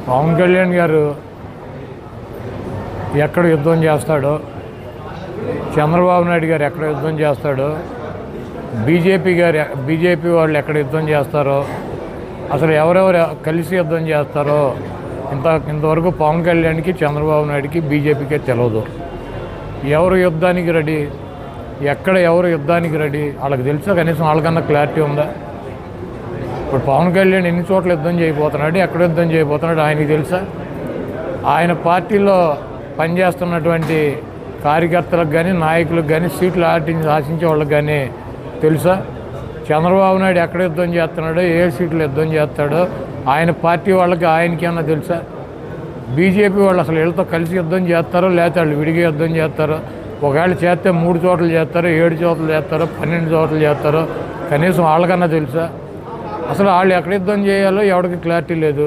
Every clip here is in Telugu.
పవన్ కళ్యాణ్ గారు ఎక్కడ యుద్ధం చేస్తాడో, చంద్రబాబు నాయుడు గారు ఎక్కడ యుద్ధం చేస్తాడో, బీజేపీ వాళ్ళు ఎక్కడ యుద్ధం చేస్తారో, అసలు ఎవరెవరు కలిసి యుద్ధం చేస్తారో ఇంతవరకు పవన్ కళ్యాణ్కి, చంద్రబాబు నాయుడికి, బీజేపీకే తెలియదు. ఎవరు యుద్ధానికి రెడీ, ఎక్కడ ఎవరు యుద్ధానికి రెడీ వాళ్ళకి తెలుసా? కనీసం వాళ్ళకన్నా క్లారిటీ ఉందా? ఇప్పుడు పవన్ కళ్యాణ్ ఎన్ని చోట్ల యుద్ధం చేయబోతున్నాడు, ఎక్కడ యుద్ధం చేయబోతున్నాడు ఆయనకి తెలుసా? ఆయన పార్టీలో పనిచేస్తున్నటువంటి కార్యకర్తలకు కానీ, నాయకులకు కానీ, సీట్లు ఆశించే వాళ్ళకి కానీ తెలుసా? చంద్రబాబు నాయుడు ఎక్కడ యుద్ధం చేస్తున్నాడో, ఏ సీట్లు యుద్ధం చేస్తాడో ఆయన పార్టీ వాళ్ళకి ఆయనకేమన్నా తెలుసా? బీజేపీ వాళ్ళు అసలు వీళ్ళతో కలిసి యుద్ధం చేస్తారో లేకపోతే వాళ్ళు విడిగా యుద్ధం చేస్తారో? ఒకవేళ చేస్తే 3 చోట్ల చేస్తారో, 7 చోట్ల చేస్తారో, 12 చోట్ల చేస్తారో కనీసం వాళ్ళకన్నా తెలుసా? అసలు వాళ్ళు ఎక్కడ యుద్ధం చేయాలో ఎవరికి క్లారిటీ లేదు.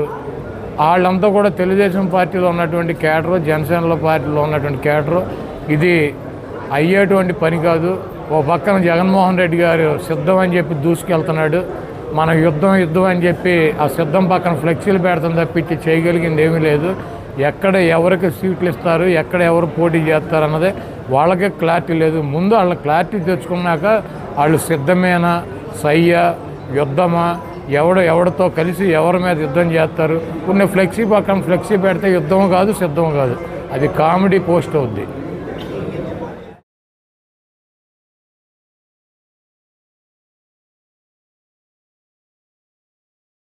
వాళ్ళంతా కూడా తెలుగుదేశం పార్టీలో ఉన్నటువంటి క్యాడరు, జనసేనలో పార్టీలో ఉన్నటువంటి క్యాడరు. ఇది అయ్యేటువంటి పని కాదు. ఓ పక్కన జగన్మోహన్ రెడ్డి గారు సిద్ధం అని చెప్పి దూసుకెళ్తున్నాడు. మనం యుద్ధం అని చెప్పి ఆ సిద్ధం పక్కన ఫ్లెక్సీలు పెడతాం తప్పించి చేయగలిగింది ఏమీ లేదు. ఎక్కడ ఎవరికి సీట్లు ఇస్తారు, ఎక్కడ ఎవరు పోటీ చేస్తారు అన్నదే వాళ్ళకే క్లారిటీ లేదు. ముందు వాళ్ళ క్లారిటీ తెచ్చుకున్నాక వాళ్ళు సిద్ధమేనా, సయ్యా, యుద్ధమా, ఎవరితో కలిసి ఎవరి మీద యుద్ధం చేస్తారు. కొన్ని ఫ్లెక్సీ పక్కన ఫ్లెక్సీ పెడితే యుద్ధం కాదు, సిద్ధం కాదు, అది కామెడీ పోస్ట్ అవుద్ది.